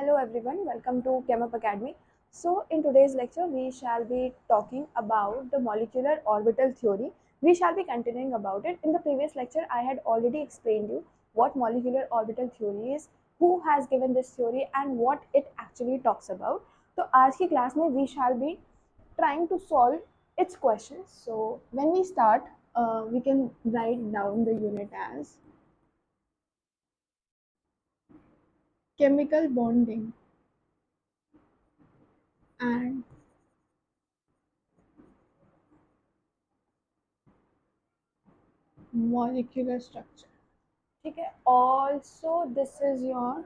Hello everyone, welcome to ChemUp Academy. So in today's lecture we shall be talking about the molecular orbital theory. We shall be continuing about it. In the previous lecture I had already explained you what molecular orbital theory is, who has given this theory and what it actually talks about. So आज की class में we shall be trying to solve its questions. So when we start, we can write down the unit as chemical bonding and molecular structure. ठीक है. Also this is your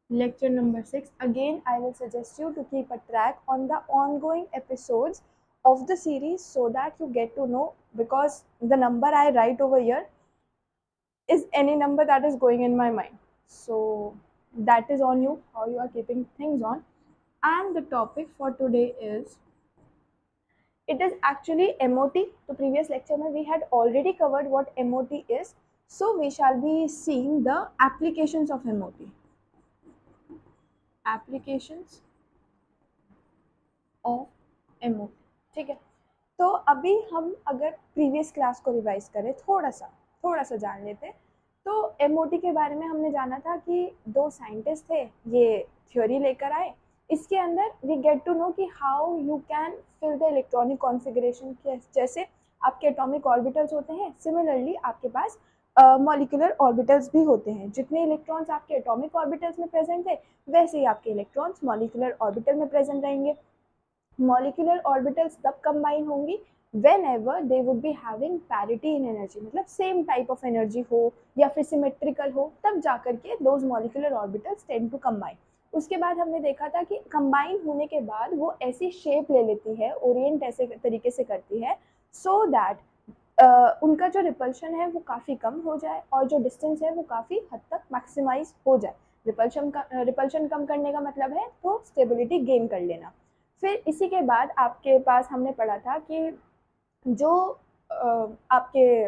lecture number 6. Again I will suggest you to keep a track on the ongoing episodes of the series so that you get to know, because the number I write over here is any number that is going in my mind. So that is on you, how you are keeping things on. And the topic for today is, it is actually MOT. The previous lecture we had already covered what MOT is. So we shall be seeing the applications of MOT. Applications of MOT. ठीक है. तो अभी हम अगर previous class को revise करें, थोड़ा सा जान लेते हैं. तो MOT के बारे में हमने जाना था कि दो साइंटिस्ट थे, ये थ्योरी लेकर आए. इसके अंदर वी गेट टू नो कि how you can fill the electronic configuration. जैसे आपके एटॉमिक ऑर्बिटल्स होते हैं, सिमिलरली आपके पास मॉलिक्यूलर ऑर्बिटल्स भी होते हैं. जितने इलेक्ट्रॉन्स आपके एटॉमिक ऑर्बिटल्स में प्रेजेंट है, वैसे ही आपके इलेक्ट्रॉन्स मॉलिक्यूलर ऑर्बिटल में प्रेजेंट रहेंगे. मॉलिक्यूलर ऑर्बिटल्स तब कंबाइन होंगी whenever they would be having parity in energy, मतलब सेम टाइप ऑफ एनर्जी हो या फिर सिमेट्रिकल हो, तब जाकर के those molecular orbitals tend to combine. उसके बाद हमने देखा था कि कंबाइन होने के बाद वो ऐसी शेप ले लेती है, ओरिएंट ऐसे तरीके से करती है सो दैट उनका जो रिपल्शन है वो काफ़ी कम हो जाए और जो डिस्टेंस है वो काफ़ी हद तक मैक्सिमाइज हो जाए. रिपल्शन कम करने का मतलब है तो स्टेबिलिटी गेन कर लेना. फिर इसी के बाद आपके पास हमने पढ़ा था कि जो आपके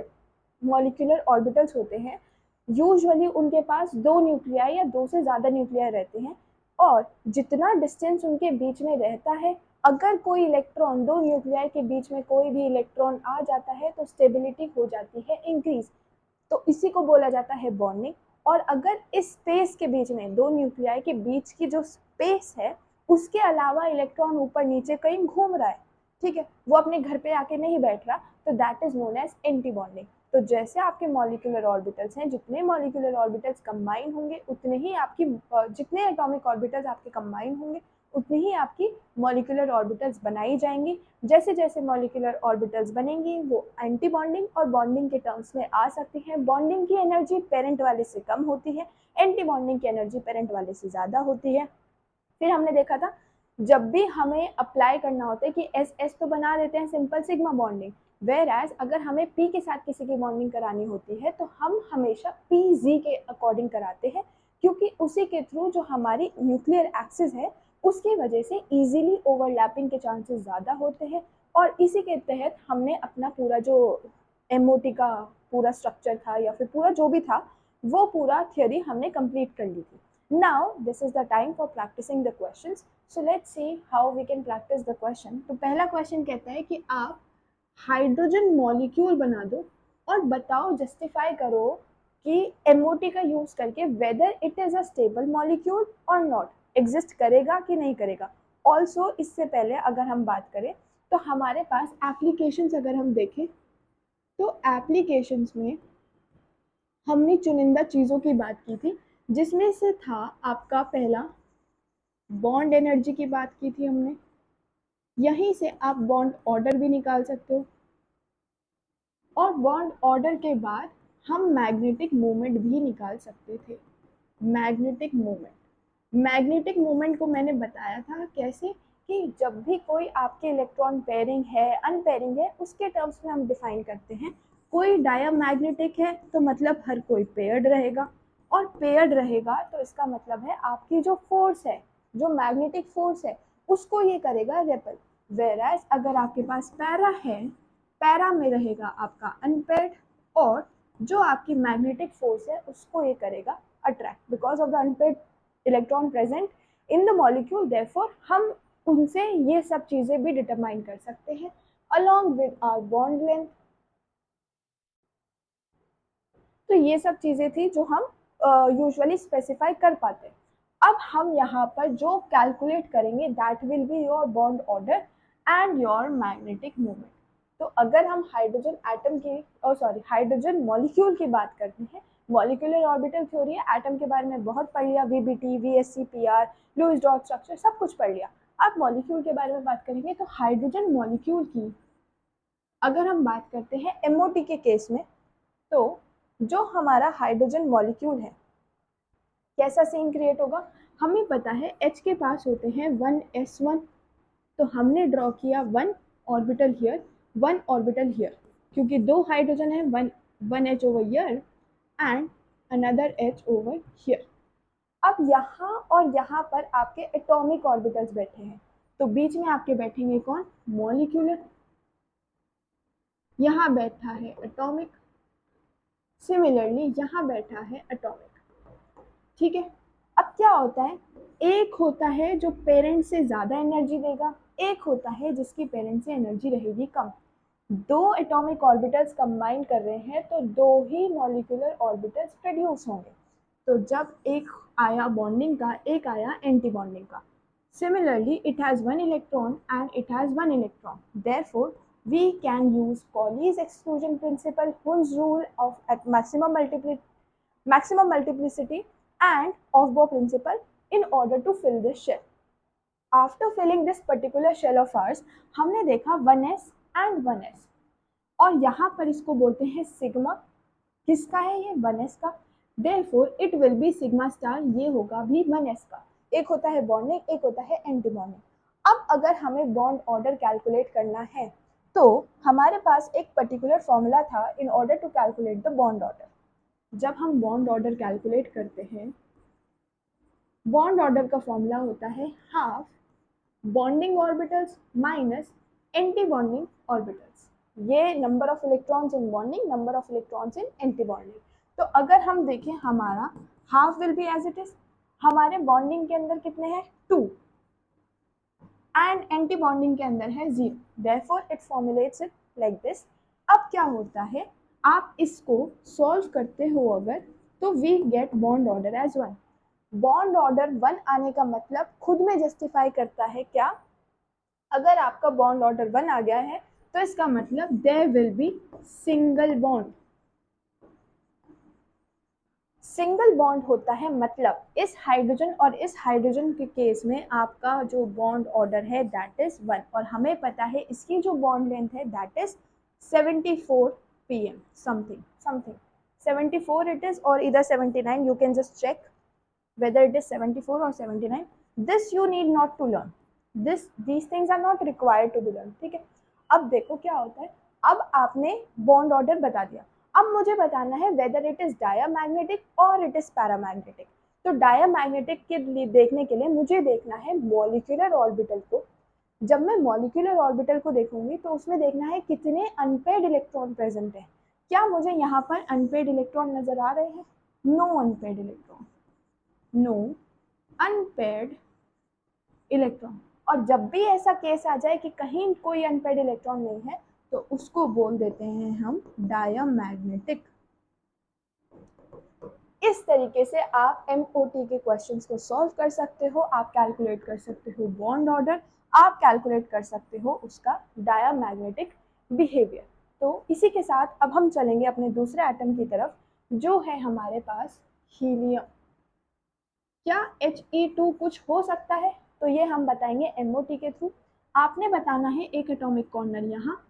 मॉलिक्यूलर ऑर्बिटल्स होते हैं, यूजुअली उनके पास दो न्यूक्लियाई या दो से ज़्यादा न्यूक्लियाई रहते हैं, और जितना डिस्टेंस उनके बीच में रहता है, अगर कोई इलेक्ट्रॉन दो न्यूक्लियाई के बीच में कोई भी इलेक्ट्रॉन आ जाता है तो स्टेबिलिटी हो जाती है इंक्रीज. तो इसी को बोला जाता है बॉन्डिंग. और अगर इस स्पेस के बीच में दो न्यूक्लियाई के बीच की जो स्पेस है, उसके अलावा इलेक्ट्रॉन ऊपर नीचे कहीं घूम रहा है, ठीक है, वो अपने घर पे आके नहीं बैठ रहा, तो that is known as anti bonding. तो जैसे आपके मॉलिक्यूलर ऑर्बिटल्स हैं, जितने मॉलिक्यूलर ऑर्बिटल्स कंबाइन होंगे उतने ही आपकी जितने एटॉमिक ऑर्बिटल्स आपके कंबाइन होंगे उतनी ही आपकी मॉलिक्यूलर ऑर्बिटल्स बनाई जाएंगी. जैसे जैसे मॉलिक्यूलर ऑर्बिटल्स बनेंगी वो एंटी बॉन्डिंग और बॉन्डिंग के टर्म्स में आ सकती हैं. बॉन्डिंग की एनर्जी पेरेंट वाले से कम होती है, एंटी बॉन्डिंग की एनर्जी पेरेंट वाले से ज़्यादा होती है. फिर हमने देखा था जब भी हमें अप्लाई करना होता है कि एस एस तो बना देते हैं simple sigma bonding, whereas अगर हमें पी के साथ किसी की बॉन्डिंग करानी होती है तो हम हमेशा पी जी के अकॉर्डिंग कराते हैं, क्योंकि उसी के थ्रू जो हमारी न्यूक्लियर एक्सिस है उसकी वजह से इजीली ओवरलैपिंग के चांसेस ज़्यादा होते हैं. और इसी के तहत हमने अपना पूरा जो एमओटी का पूरा स्ट्रक्चर था या फिर पूरा जो भी था वो पूरा थियोरी हमने कंप्लीट कर ली थी. Now this is the time for practicing the questions. So let's see how we can practice the question. तो पहला क्वेश्चन कहता है कि आप हाइड्रोजन मॉलिक्यूल बना दो और बताओ, जस्टिफाई करो कि MOT का यूज करके whether it is a stable molecule और नॉट, एग्जिस्ट करेगा कि नहीं करेगा. ऑल्सो इससे पहले अगर हम बात करें तो हमारे पास एप्लीकेशंस अगर हम देखें तो एप्लीकेशंस में हमने चुनिंदा चीज़ों की बात की थी, जिसमें से था आपका पहला बॉन्ड एनर्जी की बात की थी हमने. यहीं से आप बॉन्ड ऑर्डर भी निकाल सकते हो, और बॉन्ड ऑर्डर के बाद हम मैग्नेटिक मोमेंट भी निकाल सकते थे. मैग्नेटिक मोमेंट को मैंने बताया था कैसे, कि जब भी कोई आपके इलेक्ट्रॉन पेयरिंग है अनपेयरिंग है उसके टर्म्स में हम डिफाइन करते हैं. कोई डायमैग्नेटिक है तो मतलब हर कोई पेयर्ड रहेगा, और पेयर्ड रहेगा तो इसका मतलब है आपकी जो फोर्स है, जो मैग्नेटिक फोर्स है, उसको ये करेगा रेपल. वेयरएज अगर आपके पास पैरा है, पैरा में रहेगा आपका अनपेयर्ड, और जो आपकी मैग्नेटिक फोर्स है उसको ये करेगा attract because of the unpaired electron present in the molecule. Therefore हम उनसे ये सब चीजें भी डिटरमाइन कर सकते हैं along with our bond length. तो ये सब चीजें थी जो हम यूजुअली स्पेसिफाई कर पाते. अब हम यहाँ पर जो कैलकुलेट करेंगे that will be your bond order and your magnetic moment. तो अगर हम हाइड्रोजन एटम की हाइड्रोजन मॉलिक्यूल की बात करते हैं, मॉलिक्यूलर ऑर्बिटल थ्योरी है, एटम के बारे में बहुत पढ़ लिया, VBT, VSC, PR, Lewis dot structure सब कुछ पढ़ लिया. अब मॉलिक्यूल के बारे में बात करेंगे तो हाइड्रोजन मॉलिक्यूल की अगर हम बात करते हैं एमओटी के केस में, तो जो हमारा हाइड्रोजन मॉलिक्यूल है कैसा सीन क्रिएट होगा. हमें पता है H के पास होते हैं 1s1, तो हमने ड्रॉ किया 1 ऑर्बिटल हियर, 1 ऑर्बिटल हियर, क्योंकि दो हाइड्रोजन है, one H over here and another H over here. अब यहाँ और यहाँ पर आपके एटॉमिक ऑर्बिटल्स बैठे हैं, तो बीच में आपके बैठेंगे कौन, मॉलिक्यूलर. यहाँ बैठा है एटॉमिक, सिमिलरली यहाँ बैठा है एटॉमिक. ठीक है. अब क्या होता है, एक होता है जो पेरेंट से ज़्यादा एनर्जी देगा, एक होता है जिसकी पेरेंट से एनर्जी रहेगी कम. दो एटॉमिक ऑर्बिटल्स कंबाइन कर रहे हैं तो दो ही मॉलिक्यूलर ऑर्बिटल्स प्रोड्यूस होंगे. तो जब एक आया बॉन्डिंग का, एक आया एंटी बॉन्डिंग का. Similarly it has 1 electron and it has 1 electron. Therefore we can use Pauli's exclusion principle, Hund's rule of at maximum multiplicity and Aufbau principle in order to fill this shell. After filling this particular shell of ours, हमने देखा 1s and 1s, और यहाँ पर इसको बोलते हैं sigma. किसका है ये, 1s का. Therefore it will be sigma star, ये होगा भी 1s का. एक होता है बॉन्डिंग, एक होता है एंटी बॉन्डिंग. अब अगर हमें बॉन्ड ऑर्डर कैलकुलेट करना है तो हमारे पास एक पर्टिकुलर फॉर्मूला था in order to calculate the bond order. जब हम बॉन्ड ऑर्डर कैलकुलेट करते हैं, बॉन्ड ऑर्डर का फॉर्मूला होता है half bonding orbitals minus anti bonding orbitals. ये number of electrons in bonding, number of electrons in anti bonding. तो अगर हम देखें हमारा half will be as it is, हमारे बॉन्डिंग के अंदर कितने हैं, 2 एंड एंटी बॉन्डिंग के अंदर है 0. Therefore it formulates it like this. अब क्या होता है, आप इसको सॉल्व करते हो अगर, तो we get bond order as 1. Bond order 1 आने का मतलब खुद में जस्टिफाई करता है क्या, अगर आपका बॉन्ड ऑर्डर 1 आ गया है तो इसका मतलब there will be single bond. Single bond होता है मतलब इस हाइड्रोजन और इस हाइड्रोजन के केस में आपका जो बॉन्ड ऑर्डर है दैट इज 1, और हमें पता है इसकी जो बॉन्ड लेंथ है that is 74 pm something 74 it is, or either 79, you can just check whether it is 74 or 79. this you need not to learn, these things are not required to be learned. ठीक है. अब देखो क्या होता है, अब आपने बॉन्ड ऑर्डर बता दिया, अब मुझे बताना है वेदर इट इज डायामैग्नेटिक और इट इज पैरामैग्नेटिक. तो डायामैग्नेटिक के लिए देखने के लिए मुझे देखना है मॉलिक्यूलर ऑर्बिटल को. जब मैं मॉलिक्यूलर ऑर्बिटल को देखूंगी तो उसमें देखना है कितने अनपेयर्ड इलेक्ट्रॉन प्रेजेंट है. क्या मुझे यहाँ पर अनपेयर्ड इलेक्ट्रॉन नजर आ रहे हैं, no unpaired electron, no unpaired electron. और जब भी ऐसा केस आ जाए कि कहीं कोई अनपेयर्ड इलेक्ट्रॉन नहीं है तो उसको बोल देते हैं हम डायामैग्नेटिक. इस तरीके से आप एमओटी के क्वेश्चंस को सॉल्व कर सकते हो. आप कैलकुलेट कर सकते हो बॉन्ड ऑर्डर, आप कैलकुलेट कर सकते हो उसका डायामैग्नेटिक बिहेवियर. तो इसी के साथ अब हम चलेंगे अपने दूसरे एटम की तरफ जो है हमारे पास हीलियम. क्या He2 कुछ हो सकता है, तो ये हम बताएंगे एमओटी के थ्रू. आपने बताना है एक एटॉमिक कॉर्नर यहाँ,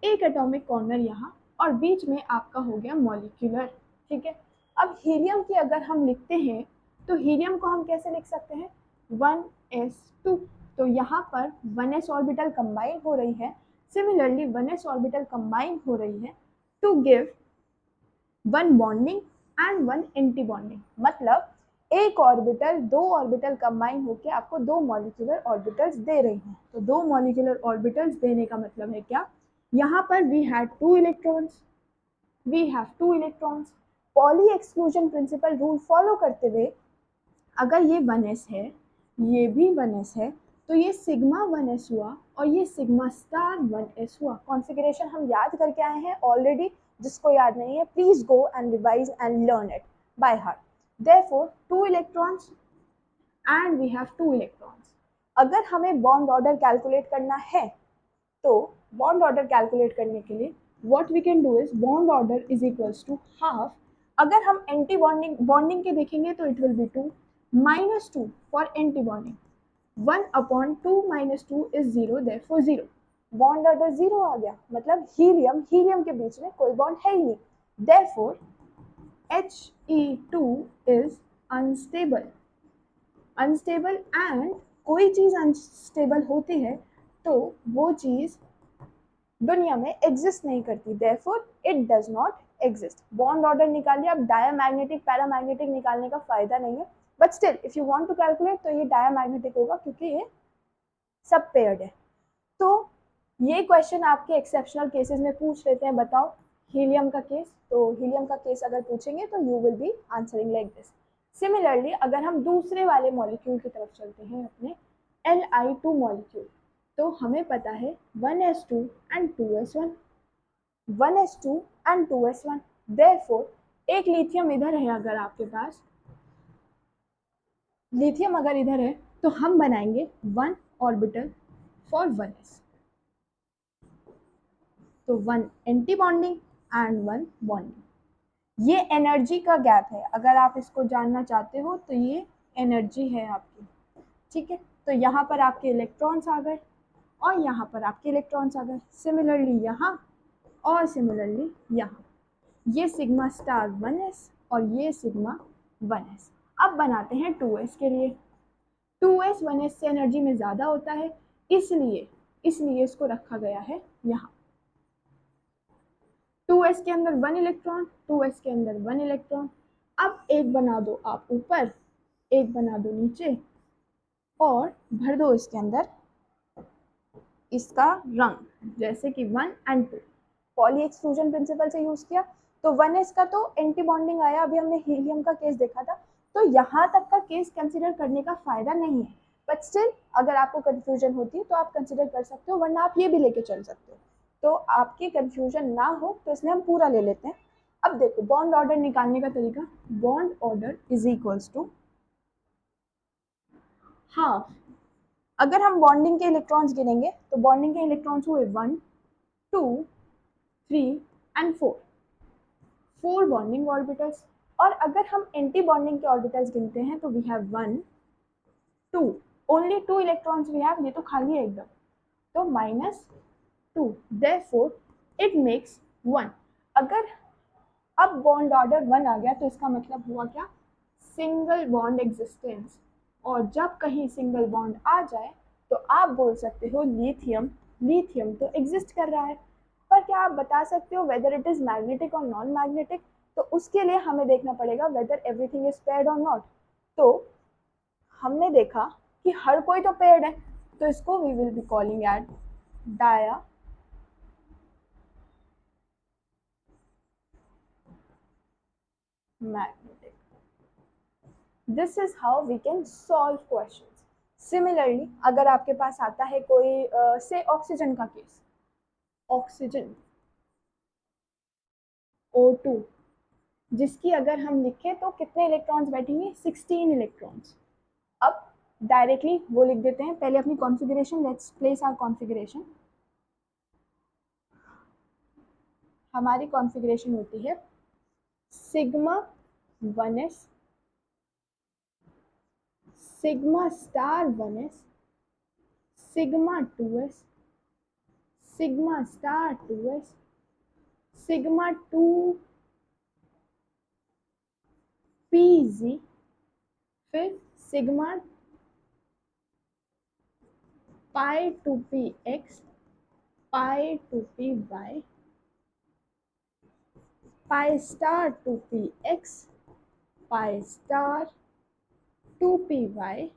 एक एटॉमिक कॉर्नर यहाँ, और बीच में आपका हो गया मॉलिक्यूलर. ठीक है. अब हीलियम की अगर हम लिखते हैं तो हीलियम को हम कैसे लिख सकते हैं, 1s2. तो यहाँ पर 1s ऑर्बिटल कंबाइन हो रही है, सिमिलरली 1s ऑर्बिटल कंबाइन हो रही है to give 1 bonding and 1 anti bonding. मतलब एक ऑर्बिटल, दो ऑर्बिटल कंबाइन होकर आपको 2 मॉलिक्यूलर ऑर्बिटल्स दे रही हैं. तो 2 मॉलिक्यूलर ऑर्बिटल्स देने का मतलब है क्या, यहाँ पर we have 2 electrons, poly exclusion principle rule follow करते हुए अगर ये 1s है, ये भी 1s है, तो ये सिग्मा 1s हुआ और ये सिग्मा स्टार 1s हुआ। कॉन्फ़िगरेशन हम याद करके आए हैं ऑलरेडी, जिसको याद नहीं है please go and revise and learn it by heart. Therefore 2 electrons and we have 2 electrons. अगर हमें बॉन्ड ऑर्डर कैलकुलेट करना है तो बॉन्ड ऑर्डर कैलकुलेट करने के लिए what we can do is bond order is equals to half. अगर हम एंटी बॉन्डिंग के देखेंगे तो it will be 2 -2 for anti bonding, 1/2 - 2 is 0, therefore 0। Bond order 0 आ गया, मतलब हीलियम के बीच में कोई बॉन्ड है ही नहीं, therefore He2 is unstable and कोई चीज अनस्टेबल होती है तो वो चीज दुनिया में एग्जिस्ट नहीं करती, therefore it does not exist. Bond order निकालिए, अब डायमैग्नेटिक पैरामैग्नेटिक निकालने का फायदा नहीं है, but still if you want to calculate तो ये डायमैग्नेटिक होगा क्योंकि ये सब पेयर्ड है। तो ये क्वेश्चन आपके एक्सेप्शनल केसेस में पूछ लेते हैं, बताओ हीलियम का केस, तो हीलियम का केस अगर पूछेंगे तो you will be answering like this. Similarly अगर हम दूसरे वाले मॉलिक्यूल की तरफ चलते हैं, अपने Li2 मॉलिक्यूल, तो हमें पता है 1s2 and 2s1, 1s2 and 2s1, therefore एक लिथियम इधर है, अगर आपके पास लिथियम अगर इधर है तो हम बनाएंगे 1 ऑर्बिटल फॉर 1s, तो 1 एंटी बॉन्डिंग एंड 1 बॉन्डिंग। ये एनर्जी का गैप है, अगर आप इसको जानना चाहते हो तो ये एनर्जी है आपकी, ठीक है। तो यहाँ पर आपके इलेक्ट्रॉन्स आ गए और यहाँ पर आपके इलेक्ट्रॉन्स आ गए, सिमिलरली यहाँ और सिमिलरली यहाँ। ये सिग्मा स्टार 1s और ये सिग्मा 1s। अब बनाते हैं 2s के लिए। 2s 1s से एनर्जी में ज़्यादा होता है, इसलिए इसको रखा गया है यहाँ। 2s के अंदर 1 इलेक्ट्रॉन, 2s के अंदर 1 इलेक्ट्रॉन। अब एक बना दो आप ऊपर, एक बना दो नीचे और भर दो इसके अंदर इसका रंग, जैसे कि 1 एंड 2 पॉली एक्सक्लूजन प्रिंसिपल से यूज किया। तो 1s का तो एंटी बॉन्डिंग आया, अभी हमने हीलियम का केस देखा था, तो यहाँ तक का केस कंसिडर करने का फायदा नहीं है, बट स्टिल अगर आपको कंफ्यूजन होती है तो आप कंसिडर कर सकते हो, वरना आप ये भी लेके चल सकते हो। तो आपकी कंफ्यूजन ना हो तो इसलिए हम पूरा ले लेते हैं। अब देखो बॉन्ड ऑर्डर निकालने का तरीका, bond order is equals to half. अगर हम बॉन्डिंग के इलेक्ट्रॉन्स गिनेंगे तो बॉन्डिंग के इलेक्ट्रॉन्स हुए 1 2 3 एंड 4 बॉन्डिंग ऑर्बिटल्स। और अगर हम एंटी बॉन्डिंग के ऑर्बिटल्स गिनते हैं तो we have 1 2, only 2 electrons we have, ये तो खाली है एकदम, तो -2, देयरफॉर इट मेक्स 1। अगर अब बॉन्ड ऑर्डर 1 आ गया तो इसका मतलब हुआ क्या, सिंगल बॉन्ड एग्जिस्टेंस। और जब कहीं सिंगल बॉन्ड आ जाए तो आप बोल सकते हो लिथियम तो एग्जिस्ट कर रहा है। पर क्या आप बता सकते हो वेदर इट इज मैग्नेटिक और नॉन मैग्नेटिक, तो उसके लिए हमें देखना पड़ेगा वेदर एवरीथिंग इज पेयर्ड और नॉट। तो हमने देखा कि हर कोई तो पेयर्ड है, तो इसको we will be calling at diamagnetic. This is how we can solve questions. Similarly अगर आपके पास आता है कोई से ऑक्सीजन का केस, ऑक्सीजन O2, जिसकी अगर हम लिखें तो कितने इलेक्ट्रॉन्स बैठेंगे, 16 इलेक्ट्रॉन्स। अब डायरेक्टली वो लिख देते हैं, पहले अपनी configuration, let's place our configuration. हमारी कॉन्फ़िगरेशन होती है sigma 1s, sigma star 1s, sigma 2s, sigma star 2s, sigma 2pz, फिर sigma pi 2px, pi 2py, pi star 2px, pi star 2py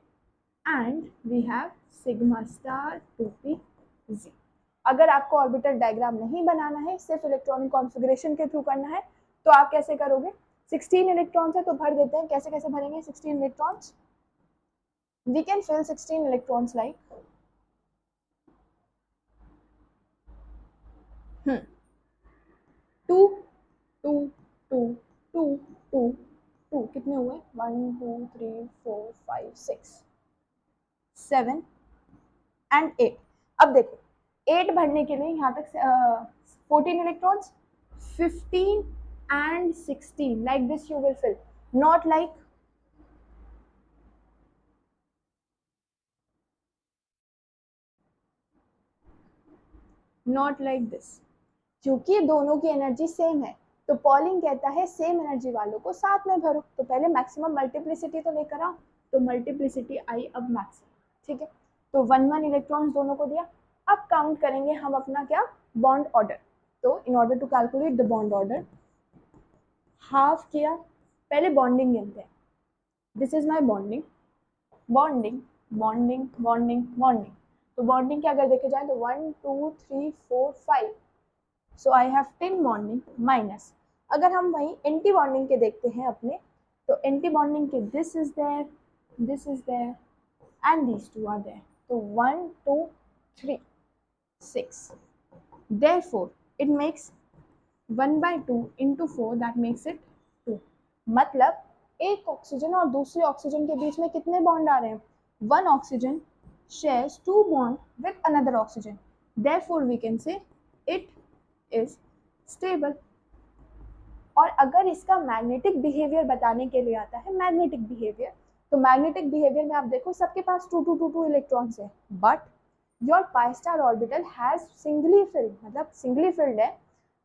and we have sigma star 2pz। अगर आपको orbital diagram नहीं बनाना है, सिर्फ electronic configuration के through करना है, तो आप कैसे करोगे, 16 इलेक्ट्रॉन्स है तो भर देते हैं। कैसे कैसे भरेंगे 16 electrons? We can fill 16 electrons like 2 2 2 2 2 2 कितने हुए? 1 2 3 4 5 6 7 एंड 8। अब देखो 8 भरने के लिए यहाँ तक 14 electrons, 15 and 16 like this you will fill, not like this। क्योंकि दोनों की एनर्जी सेम है तो पॉलिंग कहता है सेम एनर्जी वालों को साथ में भरो। तो पहले मैक्सिमम मल्टीप्लिसिटी तो लेकर आओ, तो मल्टीप्लिसिटी आई अब मैक्सिमम, ठीक है। तो 1 इलेक्ट्रॉन्स दोनों को दिया। अब काउंट करेंगे हम अपना क्या, बॉन्ड ऑर्डर। तो in order to calculate the bond order, half किया, पहले बॉन्डिंग गिनते हैं। This is my bonding, bonding bonding bonding bonding. तो बॉन्डिंग के अगर देखे जाए तो 1 2 3 4 5, सो आई हैव 10 बॉन्डिंग माइनस। अगर हम वहीं एंटी बॉन्डिंग के देखते हैं अपने, तो एंटी बॉन्डिंग के this is there and these two are there. तो 1 2 3 6, therefore it makes 1/2 into 4, that makes it 2। मतलब एक ऑक्सीजन और दूसरे ऑक्सीजन के बीच में कितने बॉन्ड आ रहे हैं? One oxygen shares 2 bond with another oxygen, therefore we can say it is stable। और अगर इसका मैग्नेटिक बिहेवियर बताने के लिए आता है, मैग्नेटिक बिहेवियर, तो मैग्नेटिक बिहेवियर में आप देखो सबके पास 2 2 2 2 इलेक्ट्रॉन्स है, but your pi star orbital has singly field, मतलब सिंगली फिल्ड है।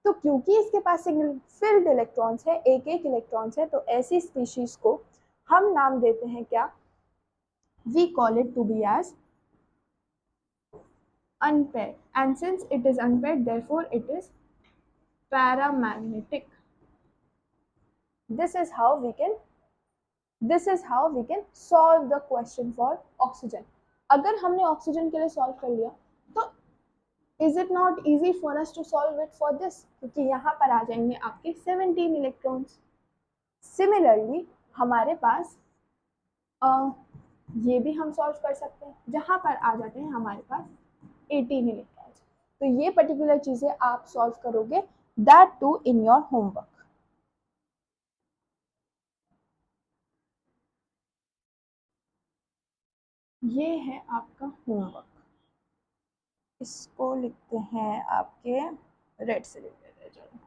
तो क्योंकि इसके पास सिंगल फिल्ड इलेक्ट्रॉन्स है, एक एक इलेक्ट्रॉन्स है, तो ऐसी स्पीशीज को हम नाम देते हैं क्या? We call it to be as unpaired, and since it is unpaired, therefore it is paramagnetic। this is how we can solve the question for oxygen। अगर हमने ऑक्सीजन के लिए सॉल्व कर लिया तो is it not easy for us to solve it for this? क्योंकि यहाँ पर आ जाएंगे आपके 17 इलेक्ट्रॉन्स। सिमिलरली हमारे पास ये भी हम सॉल्व कर सकते हैं, जहाँ पर आ जाते हैं हमारे पास 18 इलेक्ट्रॉन्स। तो ये पर्टिकुलर चीजें आप सॉल्व करोगे, that too in your homework. ये है आपका होमवर्क, इसको लिखते हैं आपके रेड से लिख देते हैं, चलो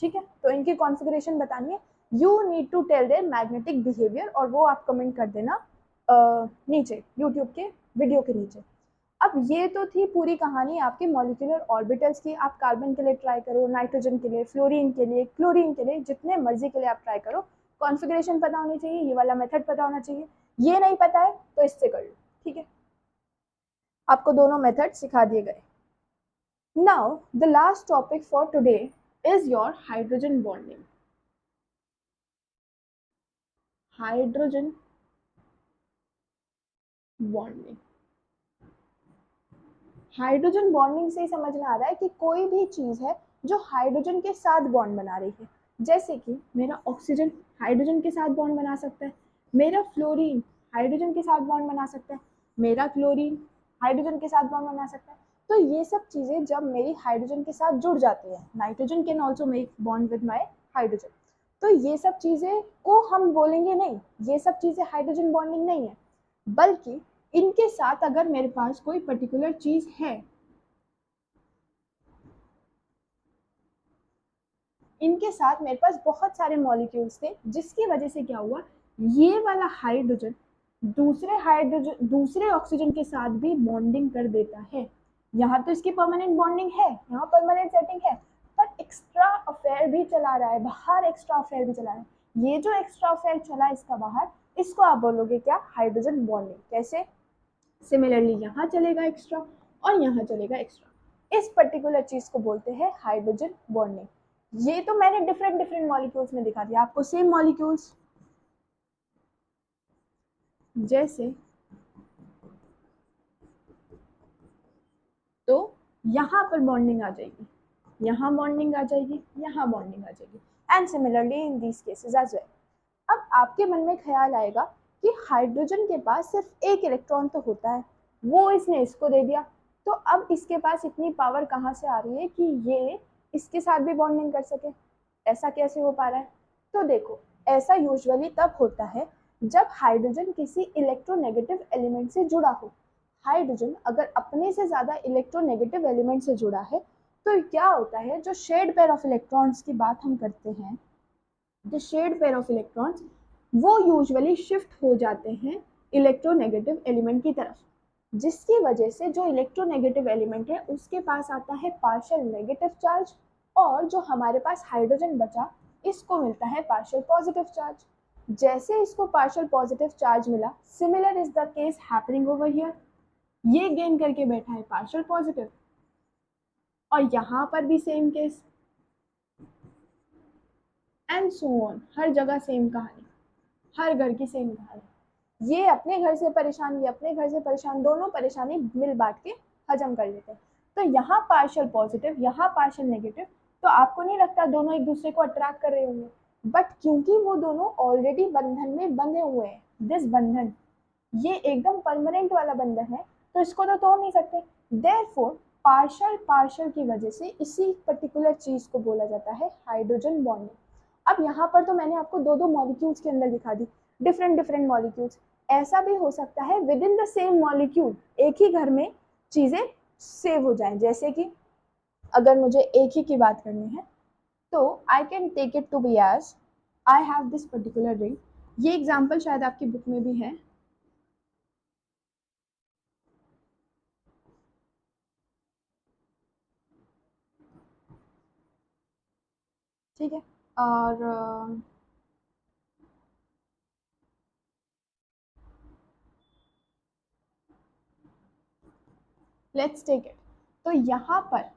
ठीक है। तो इनकी कॉन्फ़िगरेशन बतानी है, you need to tell their magnetic behaviour, और वो आप कमेंट कर देना नीचे यूट्यूब के वीडियो के नीचे। अब ये तो थी पूरी कहानी आपके मॉलिक्यूलर ऑर्बिटल्स की। आप कार्बन के लिए ट्राई करो, नाइट्रोजन के लिए, फ्लोरीन के लिए, क्लोरीन के लिए, जितने मर्जी के लिए आप ट्राई करो। कॉन्फ़िगरेशन पता होनी चाहिए, ये वाला मेथड पता होना चाहिए। ये नहीं पता है तो इससे कर लो, ठीक है। आपको दोनों मेथड सिखा दिए गए। Now the last topic for today is your hydrogen bonding. Hydrogen bonding, hydrogen bonding से ही समझ में आ रहा है कि कोई भी चीज है जो हाइड्रोजन के साथ बॉन्ड बना रही है। जैसे कि मेरा ऑक्सीजन हाइड्रोजन के साथ बॉन्ड बना सकता है, मेरा फ्लोरीन हाइड्रोजन के साथ बॉन्ड बना सकता है, मेरा क्लोरीन हाइड्रोजन के साथ बॉन्ड बना सकता है। तो ये सब चीजें जब मेरी हाइड्रोजन के साथ जुड़ जाती है, nitrogen can also make bond with my hydrogen, तो ये सब चीजें को हम बोलेंगे नहीं, ये सब चीजें हाइड्रोजन बॉन्डिंग नहीं है, बल्कि इनके साथ अगर मेरे पास कोई पर्टिकुलर चीज है, इनके साथ मेरे पास बहुत सारे मॉलिक्यूल्स थे, जिसकी वजह से क्या हुआ, ये वाला हाइड्रोजन दूसरे ऑक्सीजन के साथ भी बॉन्डिंग कर देता है। यहाँ तो इसकी परमानेंट बॉन्डिंग है, यहाँ परमानेंट सेटिंग है, पर एक्स्ट्रा अफेयर भी चला रहा है बाहर, एक्स्ट्रा अफेयर भी चला रहा है। ये जो एक्स्ट्रा अफेयर चला इसका बाहर, इसको आप बोलोगे क्या, हाइड्रोजन बॉन्डिंग। कैसे? सिमिलरली यहाँ चलेगा एक्स्ट्रा और यहाँ चलेगा एक्स्ट्रा, इस पर्टिकुलर चीज को बोलते हैं हाइड्रोजन बॉन्डिंग। ये तो मैंने डिफरेंट डिफरेंट मॉलिक्यूल्स में दिखा दिया आपको, सेम मॉलिक्यूल्स, जैसे तो यहाँ पर बॉन्डिंग आ जाएगी, यहाँ बॉन्डिंग आ जाएगी, यहाँ बॉन्डिंग आ जाएगी, and similarly in these cases as well. अब आपके मन में ख्याल आएगा कि हाइड्रोजन के पास सिर्फ एक इलेक्ट्रॉन तो होता है, वो इसने इसको दे दिया, तो अब इसके पास इतनी पावर कहाँ से आ रही है कि ये इसके साथ भी बॉन्डिंग कर सके? ऐसा कैसे हो पा रहा है? तो देखो, ऐसा यूजुअली तब होता है जब हाइड्रोजन किसी इलेक्ट्रोनेगेटिव एलिमेंट से जुड़ा हो। हाइड्रोजन अगर अपने से ज़्यादा इलेक्ट्रोनेगेटिव एलिमेंट से जुड़ा है तो क्या होता है, जो शेड पेयर ऑफ इलेक्ट्रॉन्स की बात हम करते हैं, the shared pair of electrons, वो यूजुअली शिफ्ट हो जाते हैं इलेक्ट्रोनेगेटिव एलिमेंट की तरफ, जिसकी वजह से जो इलेक्ट्रोनेगेटिव एलिमेंट है उसके पास आता है पार्शियल नेगेटिव चार्ज, और जो हमारे पास हाइड्रोजन बचा इसको मिलता है पार्शियल पॉजिटिव चार्ज। जैसे इसको पार्शियल पॉजिटिव चार्ज मिला, similar is the case happening over here, ये गेन करके बैठा है पार्शियल पॉजिटिव, और यहाँ पर भी same case, and so on, हर जगह सेम कहानी, हर घर की सेम कहानी। ये अपने घर से परेशान, ये अपने घर से परेशान, दोनों परेशानी मिल बांट के हजम कर लेते हैं। तो यहाँ पार्शियल पॉजिटिव, यहाँ पार्शियल नेगेटिव, तो आपको नहीं लगता दोनों एक दूसरे को अट्रैक्ट कर रहे होंगे, बट क्योंकि वो दोनों ऑलरेडी बंधन में बंधे हुए हैं, दिस बंधन ये एकदम परमानेंट वाला बंधन है, तो इसको तो तोड़ नहीं सकते। देयरफॉर पार्शियल पार्शियल की वजह से इसी पर्टिकुलर चीज को बोला जाता है हाइड्रोजन बॉन्डिंग। अब यहाँ पर तो मैंने आपको दो दो मॉलिक्यूल्स के अंदर दिखा दी, डिफरेंट डिफरेंट मॉलिक्यूल्स। ऐसा भी हो सकता है with in the same molecule एक ही घर में चीजें सेव हो जाएं, जैसे कि अगर मुझे एक ही की बात करनी है तो I can take it to be as I have this particular ring. ये एग्जाम्पल शायद आपकी बुक में भी है, ठीक है, और लेट्स टेक इट। तो यहाँ पर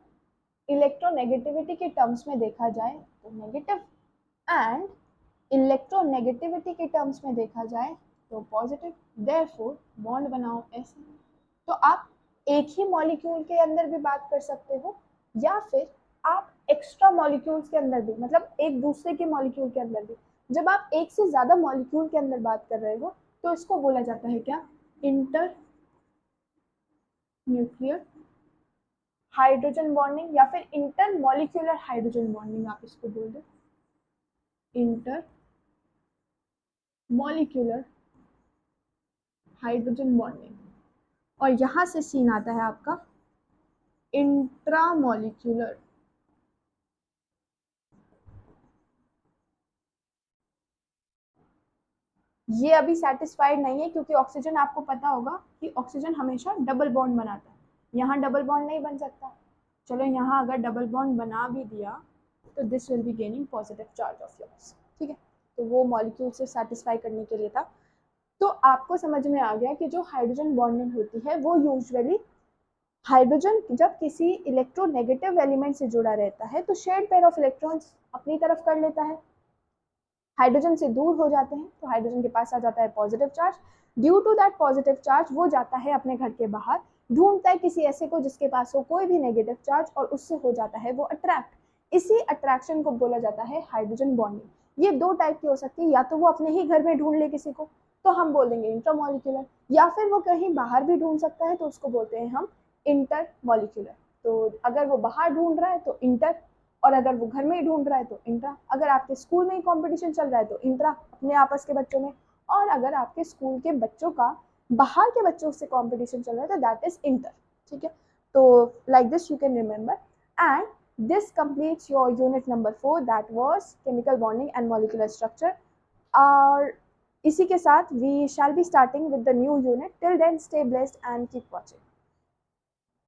इलेक्ट्रोनेगेटिविटी के टर्म्स में देखा जाए तो नेगेटिव, एंड इलेक्ट्रोनेगेटिविटी के टर्म्स में देखा जाए तो पॉजिटिव। देयरफॉर बॉन्ड बनाओ ऐसे। तो आप एक ही मॉलिक्यूल के अंदर भी बात कर सकते हो, या फिर आप एक्स्ट्रा मॉलिक्यूल्स के अंदर भी, मतलब एक दूसरे के मॉलिक्यूल के अंदर भी। जब आप एक से ज्यादा मॉलिक्यूल के अंदर बात कर रहे हो तो इसको बोला जाता है क्या, इंटर न्यूक्लियर हाइड्रोजन बॉन्डिंग, या फिर इंटर मॉलिक्यूलर हाइड्रोजन बॉन्डिंग आप इसको बोल दो, इंटर मॉलिक्यूलर हाइड्रोजन बॉन्डिंग। और यहां से सीन आता है आपका इंट्रामोलिक्यूलर। ये अभी सेटिस्फाइड नहीं है, क्योंकि ऑक्सीजन आपको पता होगा कि ऑक्सीजन हमेशा डबल बॉन्ड बनाता है, यहाँ डबल बॉन्ड नहीं बन सकता। चलो यहाँ अगर डबल बॉन्ड बना भी दिया तो this will be gaining positive charge of yours, ठीक है। तो वो मॉलिक्यूल से सेटिस्फाई करने के लिए था। तो आपको समझ में आ गया कि जो हाइड्रोजन बॉन्डिंग होती है वो यूजुअली, हाइड्रोजन जब किसी इलेक्ट्रोनेगेटिव एलिमेंट से जुड़ा रहता है तो शेयर्ड पेयर ऑफ इलेक्ट्रॉन्स अपनी तरफ कर लेता है, हाइड्रोजन से दूर हो जाते हैं तो हाइड्रोजन के पास आ जाता है positive charge. Due to that positive charge वो जाता है अपने घर के बाहर, ढूंढता है किसी ऐसे को जिसके पास हो कोई भी नेगेटिव चार्ज, और उससे हो जाता है वो अट्रैक्ट। इसी अट्रैक्शन को बोला जाता है हाइड्रोजन बॉन्डिंग। ये दो टाइप की हो सकती है, या तो वो अपने ही घर में ढूंढ ले किसी को तो हम बोल देंगे इंटरमोलिकुलर, या फिर वो कहीं बाहर भी ढूंढ सकता है तो उसको बोलते हैं हम इंटर मॉलिक्यूलर। तो अगर वो बाहर ढूंढ रहा है तो इंटर, और अगर वो घर में ही ढूंढ रहा है तो इंट्रा। अगर आपके स्कूल में ही कंपटीशन चल रहा है तो इंट्रा अपने आपस के बच्चों में, और अगर आपके स्कूल के बच्चों का बाहर के बच्चों से कंपटीशन चल रहा है तो दैट इज इंटर, ठीक है। तो like this you can remember, and this completes your unit number 4, that was chemical bonding and molecular structure। और इसी के साथ we shall be starting with the new unit, till then stay blessed and keep watching।